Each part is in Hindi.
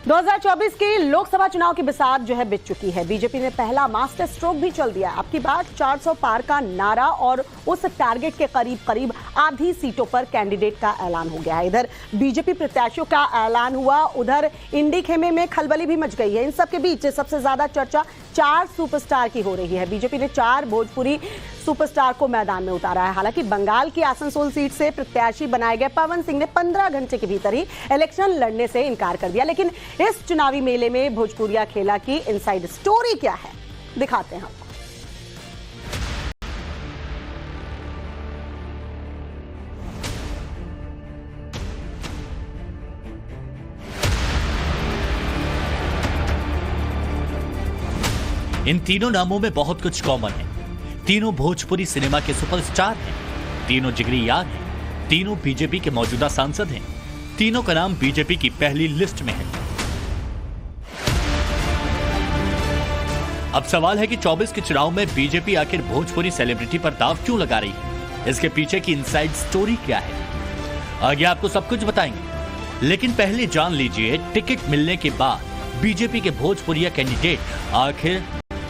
2024 के लोकसभा चुनाव की बिसात जो है बिछ चुकी है। बीजेपी ने पहला मास्टर स्ट्रोक भी चल दिया। अब की बात 400 पार का नारा और उस टारगेट के करीब आधी सीटों पर कैंडिडेट का ऐलान हो गया है। इधर बीजेपी प्रत्याशियों का ऐलान हुआ, उधर इंडी खेमे में खलबली भी मच गई है। इन सबके बीच सबसे ज्यादा चर्चा 4 सुपरस्टार की हो रही है। बीजेपी ने 4 भोजपुरी सुपरस्टार को मैदान में उतारा है। हालांकि बंगाल की आसनसोल सीट से प्रत्याशी बनाए गए पवन सिंह ने 15 घंटे के भीतर ही इलेक्शन लड़ने से इनकार कर दिया। लेकिन इस चुनावी मेले में भोजपुरिया खेला की इनसाइड स्टोरी क्या है, दिखाते हैं आपको। इन तीनों नामों में बहुत कुछ कॉमन है। तीनों भोजपुरी सिनेमा के सुपरस्टार हैं, तीनों जिगरी यार हैं, तीनों बीजेपी के मौजूदा सांसद हैं, तीनों का नाम बीजेपी की पहली लिस्ट में है। अब सवाल है कि 24 के चुनाव में बीजेपी आखिर भोजपुरी सेलिब्रिटी पर दांव क्यों लगा रही है? इसके पीछे की इनसाइड स्टोरी क्या है? आगे आपको सब कुछ बताएंगे, लेकिन पहले जान लीजिए टिकट मिलने के बाद बीजेपी के भोजपुरिया कैंडिडेट आखिर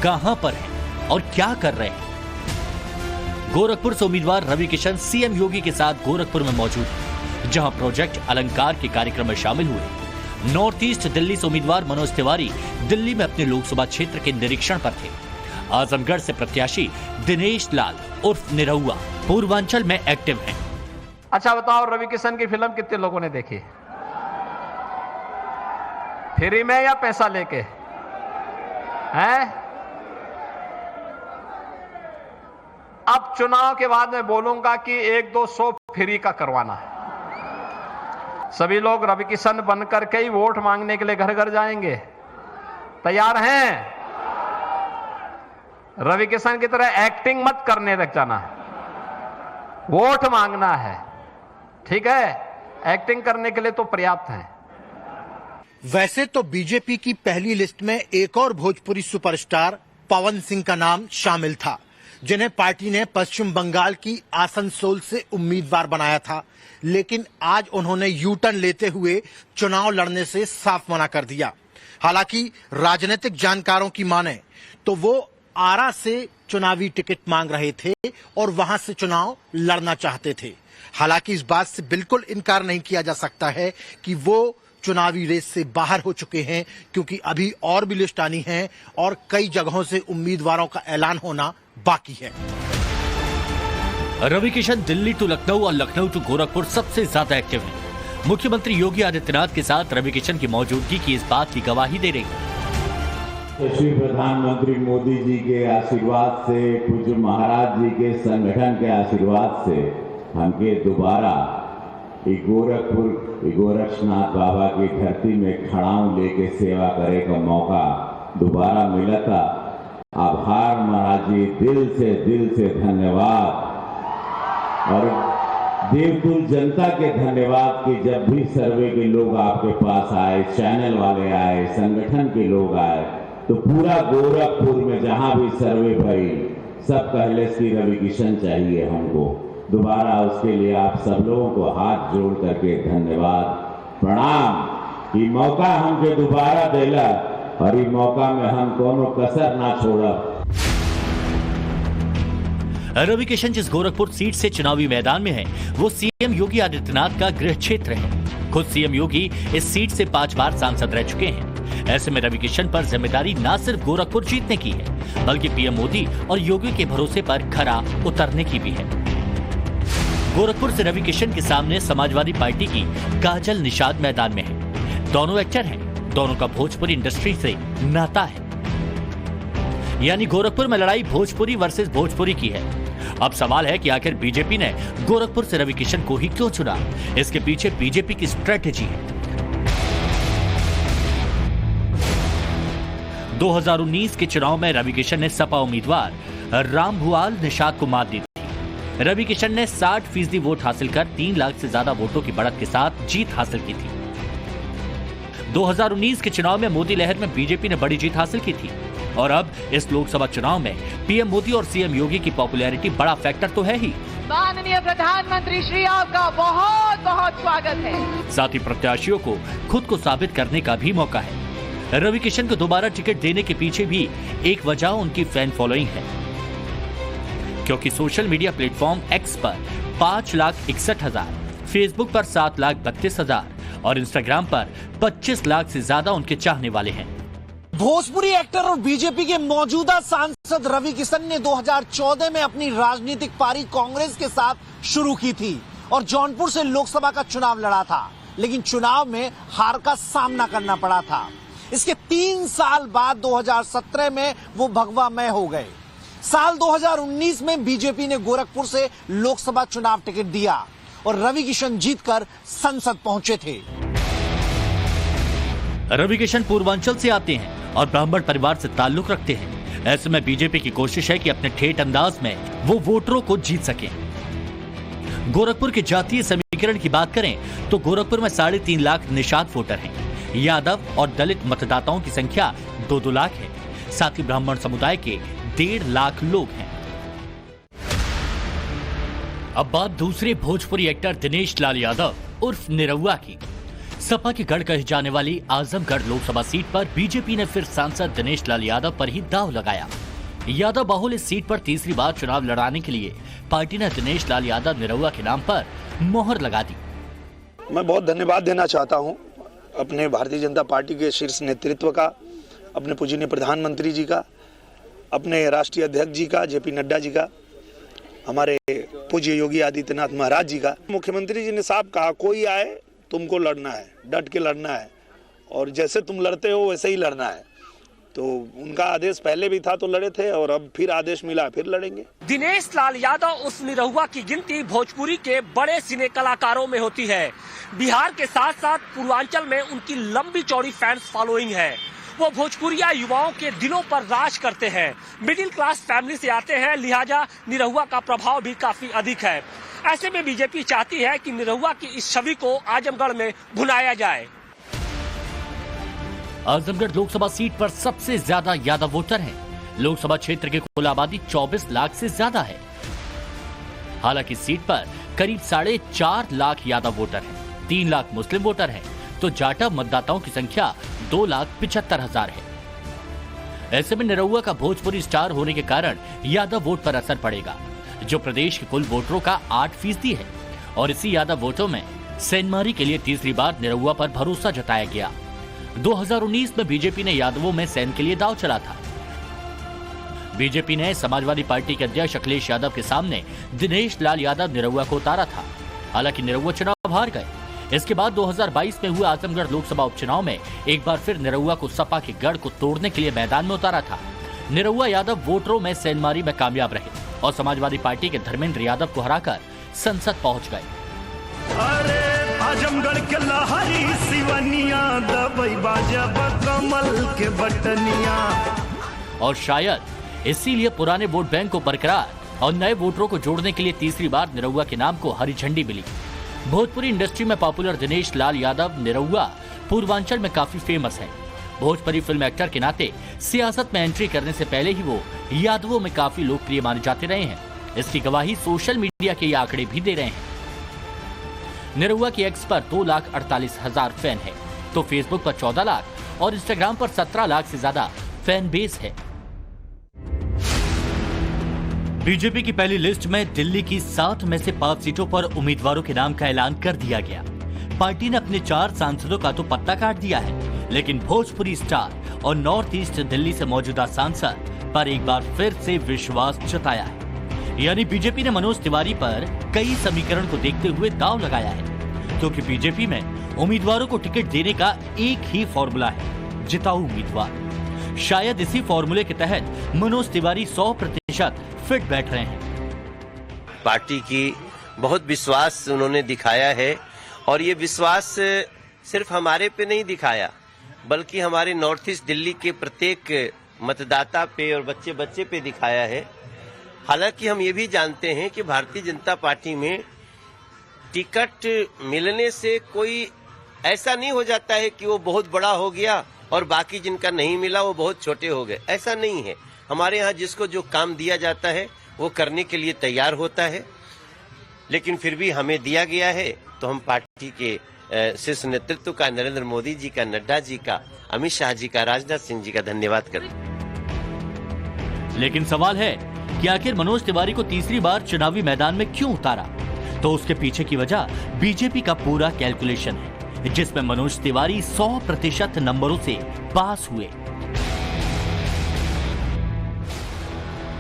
कहां पर हैं और क्या कर रहे हैं। गोरखपुर से उम्मीदवार रवि किशन सीएम योगी के साथ गोरखपुर में मौजूद है, जहां प्रोजेक्ट अलंकार के कार्यक्रम में शामिल हुए। नॉर्थ ईस्ट दिल्ली से उम्मीदवार मनोज तिवारी दिल्ली में अपने लोकसभा क्षेत्र के निरीक्षण पर थे। आजमगढ़ से प्रत्याशी दिनेश लाल उर्फ निरहुआ पूर्वांचल में एक्टिव हैं। अच्छा बताओ, रवि किशन की फिल्म कितने लोगों ने देखी? फ्री में या पैसा लेके? हैं? अब चुनाव के बाद मैं बोलूंगा कि 1-2 शो फ्री का करवाना है। सभी लोग रवि किशन बनकर के ही वोट मांगने के लिए घर घर जाएंगे। तैयार हैं? रवि किशन की तरह एक्टिंग मत करने लग जाना है, वोट मांगना है। ठीक है? एक्टिंग करने के लिए तो पर्याप्त है। वैसे तो बीजेपी की पहली लिस्ट में एक और भोजपुरी सुपरस्टार पवन सिंह का नाम शामिल था, जिन्हें पार्टी ने पश्चिम बंगाल की आसनसोल से उम्मीदवार बनाया था। लेकिन आज उन्होंने यू टर्न लेते हुए चुनाव लड़ने से साफ मना कर दिया। हालांकि राजनीतिक जानकारों की माने तो वो आरा से चुनावी टिकट मांग रहे थे और वहां से चुनाव लड़ना चाहते थे। हालांकि इस बात से बिल्कुल इनकार नहीं किया जा सकता है कि वो चुनावी रेस से बाहर हो चुके हैं, क्योंकि अभी और भी लिस्ट आनी है और कई जगहों से उम्मीदवारों का ऐलान होना बाकी है। रवि किशन दिल्ली टू लखनऊ और लखनऊ टू गोरखपुर सबसे ज्यादा एक्टिव हैं। मुख्यमंत्री योगी आदित्यनाथ के साथ रवि किशन की मौजूदगी की इस बात की गवाही दे रही है। श्री प्रधानमंत्री मोदी जी के आशीर्वाद से, पूज्य महाराज जी के संगठन के आशीर्वाद से हमके दोबारा गोरखपुर गोरक्षनाथ बाबा की धरती में खड़ाऊ लेके सेवा करे का मौका दोबारा मिला था। आभार महाराज जी, दिल से धन्यवाद। और देवतुल जनता के धन्यवाद कि जब भी सर्वे के लोग आपके पास आए, चैनल वाले आए, संगठन के लोग आए, तो पूरा गोरखपुर में जहां भी सर्वे भई सब पहले श्री रवि किशन चाहिए हमको। दोबारा उसके लिए आप सब लोगों को हाथ जोड़ करके धन्यवाद, प्रणाम कि मौका हमके दोबारा देला और इस मौका में हम कोनो कसर ना छोड़ा। रवि किशन जिस गोरखपुर सीट से चुनावी मैदान में है, वो सीएम योगी आदित्यनाथ का गृह क्षेत्र है। खुद सीएम योगी इस सीट से 5 बार सांसद रह चुके हैं। ऐसे में रवि किशन पर जिम्मेदारी न सिर्फ गोरखपुर जीतने की है, बल्कि पीएम मोदी और योगी के भरोसे पर खरा उतरने की भी है। गोरखपुर से रवि किशन के सामने समाजवादी पार्टी की काजल निषाद मैदान में है। दोनों एक्टर हैं, दोनों का भोजपुरी इंडस्ट्री से नाता है। यानी गोरखपुर में लड़ाई भोजपुरी वर्सेस भोजपुरी की है। अब सवाल है कि आखिर बीजेपी ने गोरखपुर से रवि किशन को ही क्यों चुना? इसके पीछे बीजेपी की स्ट्रेटेजी है। 2019 के चुनाव में रवि किशन ने सपा उम्मीदवार रामभुआल निषाद को मात दी थी। रवि किशन ने 60% वोट हासिल कर 3 लाख से ज्यादा वोटों की बढ़त के साथ जीत हासिल की थी। 2019 के चुनाव में मोदी लहर में बीजेपी ने बड़ी जीत हासिल की थी और अब इस लोकसभा चुनाव में पीएम मोदी और सीएम योगी की पॉपुलैरिटी बड़ा फैक्टर तो है ही, माननीय प्रधानमंत्री श्री आपका बहुत बहुत स्वागत है। साथ ही प्रत्याशियों को खुद को साबित करने का भी मौका है। रवि किशन को दोबारा टिकट देने के पीछे भी एक वजह उनकी फैन फॉलोइंग है, क्योंकि सोशल मीडिया प्लेटफॉर्म एक्स पर 5,61,000, फेसबुक पर 7,32,000 और इंस्टाग्राम पर 25 लाख से ज्यादा उनके चाहने वाले हैं। भोजपुरी एक्टर और बीजेपी के मौजूदा सांसद रवि किशन ने 2014 में अपनी राजनीतिक पारी कांग्रेस के साथ शुरू की थी और जौनपुर से लोकसभा का चुनाव लड़ा था, लेकिन चुनाव में हार का सामना करना पड़ा था। इसके 3 साल बाद 2017 में वो भगवामय हो गए। साल 2019 में बीजेपी ने गोरखपुर से लोकसभा चुनाव टिकट दिया और रवि किशन जीतकर संसद पहुंचे थे। रवि किशन पूर्वांचल से आते हैं और ब्राह्मण परिवार से ताल्लुक रखते हैं। ऐसे में बीजेपी की कोशिश है कि अपने ठेठ अंदाज में वो वोटरों को जीत सके। गोरखपुर के जातीय समीकरण की बात करें तो गोरखपुर में 3.5 लाख निषाद वोटर हैं। यादव और दलित मतदाताओं की संख्या 2-2 लाख है। साथ ही ब्राह्मण समुदाय के 1.5 लाख लोग हैं। अब बात दूसरे भोजपुरी एक्टर दिनेश लाल यादव उर्फ निरहुआ की। सपा की गढ़ कही जाने वाली आजमगढ़ लोकसभा सीट पर बीजेपी ने फिर सांसद दिनेश लाल यादव पर ही दांव लगाया। यादव बाहुल इस सीट पर तीसरी बार चुनाव लड़ाने के लिए पार्टी ने दिनेश लाल यादव निरहुआ के नाम पर मोहर लगा दी। मैं बहुत धन्यवाद देना चाहता हूं अपने भारतीय जनता पार्टी के शीर्ष नेतृत्व का, अपने पूजनीय प्रधानमंत्री जी का, अपने राष्ट्रीय अध्यक्ष जी का, जेपी नड्डा जी का, हमारे पूज्य योगी आदित्यनाथ महाराज जी का। मुख्यमंत्री जी ने साफ कहा, कोई आए तुमको लड़ना है, डट के लड़ना है और जैसे तुम लड़ते हो वैसे ही लड़ना है। तो उनका आदेश पहले भी था तो लड़े थे और अब फिर आदेश मिला, फिर लड़ेंगे। दिनेश लाल यादव उस निरहुआ की गिनती भोजपुरी के बड़े सिने कलाकारों में होती है। बिहार के साथ साथ पूर्वांचल में उनकी लंबी चौड़ी फैंस फॉलोइंग है। वो भोजपुरिया युवाओं के दिलों पर राज करते हैं। मिडिल क्लास फैमिली से आते हैं, लिहाजा निरहुआ का प्रभाव भी काफी अधिक है। ऐसे में बीजेपी चाहती है कि निरहुआ की इस छवि को आजमगढ़ में भुनाया जाए। आजमगढ़ लोकसभा सीट पर सबसे ज्यादा यादव वोटर हैं। लोकसभा क्षेत्र की कुल आबादी 24 लाख से ज्यादा है। हालांकि सीट पर करीब 4.5 लाख यादव वोटर हैं, 3 लाख मुस्लिम वोटर हैं, तो जाटा मतदाताओं की संख्या 2,75,000 है। ऐसे में निरहुआ का भोजपुरी स्टार होने के कारण यादव वोट पर असर पड़ेगा, जो प्रदेश के कुल वोटरों का 8% है। और इसी यादव वोटों में सेंधमारी के लिए तीसरी बार निरहुआ पर भरोसा जताया गया। 2019 में बीजेपी ने यादवों में सेन के लिए दांव चला था। बीजेपी ने समाजवादी पार्टी के अध्यक्ष अखिलेश यादव के सामने दिनेश लाल यादव निरहुआ को उतारा था। हालांकि निरहुआ चुनाव हार गए। इसके बाद 2022 में हुए आजमगढ़ लोकसभा उपचुनाव में एक बार फिर निरहुआ को सपा के गढ़ को तोड़ने के लिए मैदान में उतारा था। निरहुआ यादव वोटरों में सेंधमारी में कामयाब रहे और समाजवादी पार्टी के धर्मेंद्र यादव को हराकर संसद पहुंच गए। अरे आजमगढ़ के लहरी सिवनिया दबई बाजा कमल के बटनिया। और शायद इसीलिए पुराने वोट बैंक को बरकरार और नए वोटरों को जोड़ने के लिए तीसरी बार निरहुआ के नाम को हरी झंडी मिली। भोजपुरी इंडस्ट्री में पॉपुलर दिनेश लाल यादव निरहुआ पूर्वांचल में काफी फेमस है। भोजपुरी फिल्म एक्टर के नाते सियासत में एंट्री करने से पहले ही वो यादवों में काफी लोकप्रिय माने जाते रहे हैं। इसकी गवाही सोशल मीडिया के ये आंकड़े भी दे रहे हैं। निरहुआ की एक्स पर 2,48,000 फैन है, तो फेसबुक पर 14 लाख और इंस्टाग्राम पर 17 लाख से ज्यादा फैन बेस है। बीजेपी की पहली लिस्ट में दिल्ली की 7 में से 5 सीटों पर उम्मीदवारों के नाम का ऐलान कर दिया गया। पार्टी ने अपने 4 सांसदों का तो पत्ता काट दिया है, लेकिन भोजपुरी स्टार और नॉर्थ ईस्ट दिल्ली से मौजूदा सांसद पर एक बार फिर से विश्वास जताया है। यानी बीजेपी ने मनोज तिवारी पर कई समीकरण को देखते हुए दांव लगाया है, क्योंकि बीजेपी में उम्मीदवारों को टिकट देने का एक ही फॉर्मूला है, जिताऊ उम्मीदवार। शायद इसी फॉर्मूले के तहत मनोज तिवारी 100% फिट बैठ रहे हैं। पार्टी की बहुत विश्वास उन्होंने दिखाया है और ये विश्वास सिर्फ हमारे पे नहीं दिखाया, बल्कि हमारे नॉर्थ ईस्ट दिल्ली के प्रत्येक मतदाता पे और बच्चे बच्चे पे दिखाया है। हालांकि हम ये भी जानते हैं कि भारतीय जनता पार्टी में टिकट मिलने से कोई ऐसा नहीं हो जाता है कि वो बहुत बड़ा हो गया और बाकी जिनका नहीं मिला वो बहुत छोटे हो गए। ऐसा नहीं है। हमारे यहाँ जिसको जो काम दिया जाता है वो करने के लिए तैयार होता है। लेकिन फिर भी हमें दिया गया है तो हम पार्टी के शीर्ष नेतृत्व का, नरेंद्र मोदी जी का, नड्डा जी का, अमित शाह जी का, राजनाथ सिंह जी का धन्यवाद करें। लेकिन सवाल है कि आखिर मनोज तिवारी को तीसरी बार चुनावी मैदान में क्यों उतारा? तो उसके पीछे की वजह बीजेपी का पूरा कैलकुलेशन है, जिसमें मनोज तिवारी 100% नंबरों से पास हुए।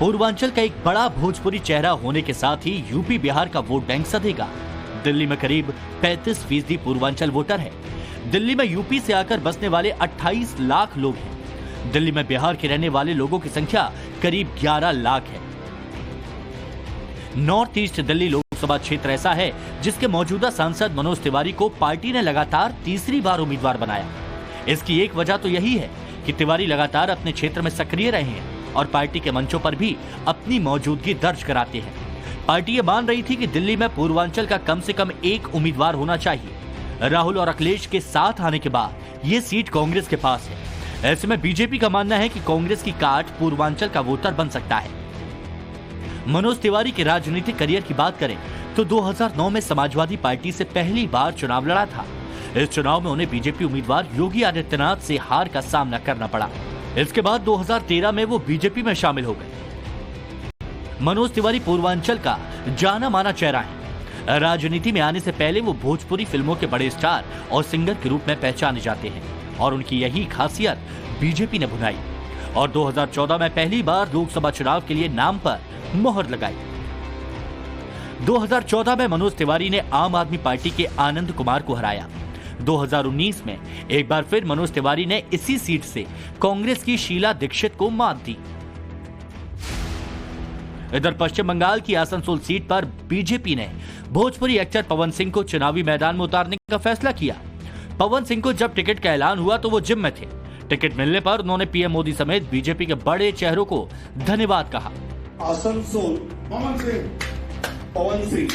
पूर्वांचल का एक बड़ा भोजपुरी चेहरा होने के साथ ही यूपी बिहार का वोट बैंक सधेगा। दिल्ली में करीब 35% पूर्वांचल वोटर है। दिल्ली में यूपी से आकर बसने वाले 28 लाख लोग हैं। दिल्ली में बिहार के रहने वाले लोगों की संख्या करीब 11 लाख है। नॉर्थ ईस्ट दिल्ली लोकसभा क्षेत्र ऐसा है जिसके मौजूदा सांसद मनोज तिवारी को पार्टी ने लगातार तीसरी बार उम्मीदवार बनाया। इसकी एक वजह तो यही है कि तिवारी लगातार अपने क्षेत्र में सक्रिय रहे हैं और पार्टी के मंचों पर भी अपनी मौजूदगी दर्ज कराते हैं। पार्टी ये मान रही थी कि दिल्ली में पूर्वांचल का कम से कम एक उम्मीदवार होना चाहिए। राहुल और अखिलेश के साथ आने के बाद ये सीट कांग्रेस के पास है। ऐसे में बीजेपी का मानना है कि कांग्रेस की काट पूर्वांचल का वोटर बन सकता है। मनोज तिवारी के राजनीतिक करियर की बात करें तो 2009 में समाजवादी पार्टी से पहली बार चुनाव लड़ा था। इस चुनाव में उन्हें बीजेपी उम्मीदवार योगी आदित्यनाथ से हार का सामना करना पड़ा। इसके बाद 2013 में वो बीजेपी में शामिल हो गए। मनोज तिवारी पूर्वांचल का जाना माना चेहरा है। राजनीति में आने से पहले वो भोजपुरी फिल्मों के बड़े स्टार और सिंगर के रूप में पहचाने जाते हैं और उनकी यही खासियत बीजेपी ने भुनाई और 2014 में पहली बार लोकसभा चुनाव के लिए नाम पर मोहर लगाई। 2014 में मनोज तिवारी ने आम आदमी पार्टी के आनंद कुमार को हराया। 2019 में एक बार फिर मनोज तिवारी ने इसी सीट से कांग्रेस की शीला दीक्षित को मात दी। इधर पश्चिम बंगाल की आसनसोल सीट पर बीजेपी ने भोजपुरी एक्टर पवन सिंह को चुनावी मैदान में उतारने का फैसला किया। पवन सिंह को जब टिकट का ऐलान हुआ तो वो जिम में थे। टिकट मिलने पर उन्होंने पीएम मोदी समेत बीजेपी के बड़े चेहरों को धन्यवाद कहा। आसनसोल पवन सिंह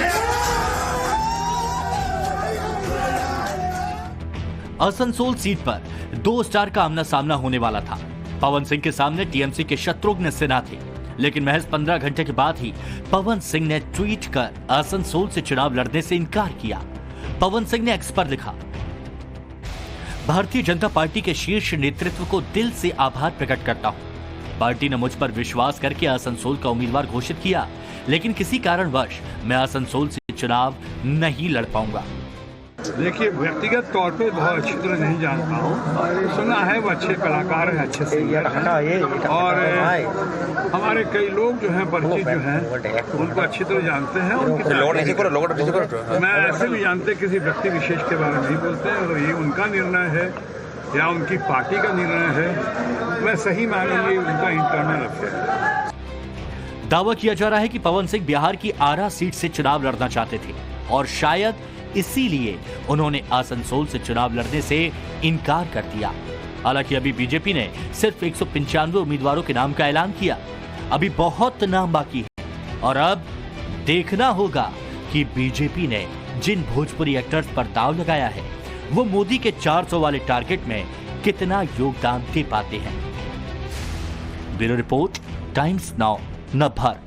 आसनसोल सीट पर 2 स्टार का आमना सामना होने वाला था। पवन सिंह के सामने टीएमसी के शत्रुघ्न सिन्हा थे, लेकिन महज 15 घंटे के बाद ही पवन सिंह ने ट्वीट कर आसनसोल से चुनाव लड़ने से इनकार किया। पवन सिंह ने एक्स पर लिखा, भारतीय जनता पार्टी के शीर्ष नेतृत्व को दिल से आभार प्रकट करता हूं। पार्टी ने मुझ पर विश्वास करके आसनसोल का उम्मीदवार घोषित किया, लेकिन किसी कारणवश मैं आसनसोल से चुनाव नहीं लड़ पाऊंगा। देखिए, व्यक्तिगत तौर पे बहुत अच्छी तरह नहीं जानता हूँ। सुना है वो अच्छे कलाकार हैं, अच्छे सिंगर हैं और हमारे कई लोग जो हैं परिचित जो हैं उनको अच्छी तरह जानते हैं। मैं ऐसे भी जानते किसी व्यक्ति विशेष के बारे में नहीं बोलते हैं। अगर ये उनका निर्णय है या उनकी पार्टी का निर्णय है, मैं सही मायने में उनका इंटरनल अफेयर है। दावा किया जा रहा है कि पवन सिंह बिहार की आरा सीट से चुनाव लड़ना चाहते थे और शायद इसीलिए उन्होंने आसनसोल से चुनाव लड़ने से इनकार कर दिया। हालांकि अभी बीजेपी ने सिर्फ 195 उम्मीदवारों के नाम का ऐलान किया। अभी बहुत नाम बाकी है और अब देखना होगा कि बीजेपी ने जिन भोजपुरी एक्टर्स पर दांव लगाया है वो मोदी के 400 वाले टारगेट में कितना योगदान दे पाते हैं। Bureau report, times now, Navbharat.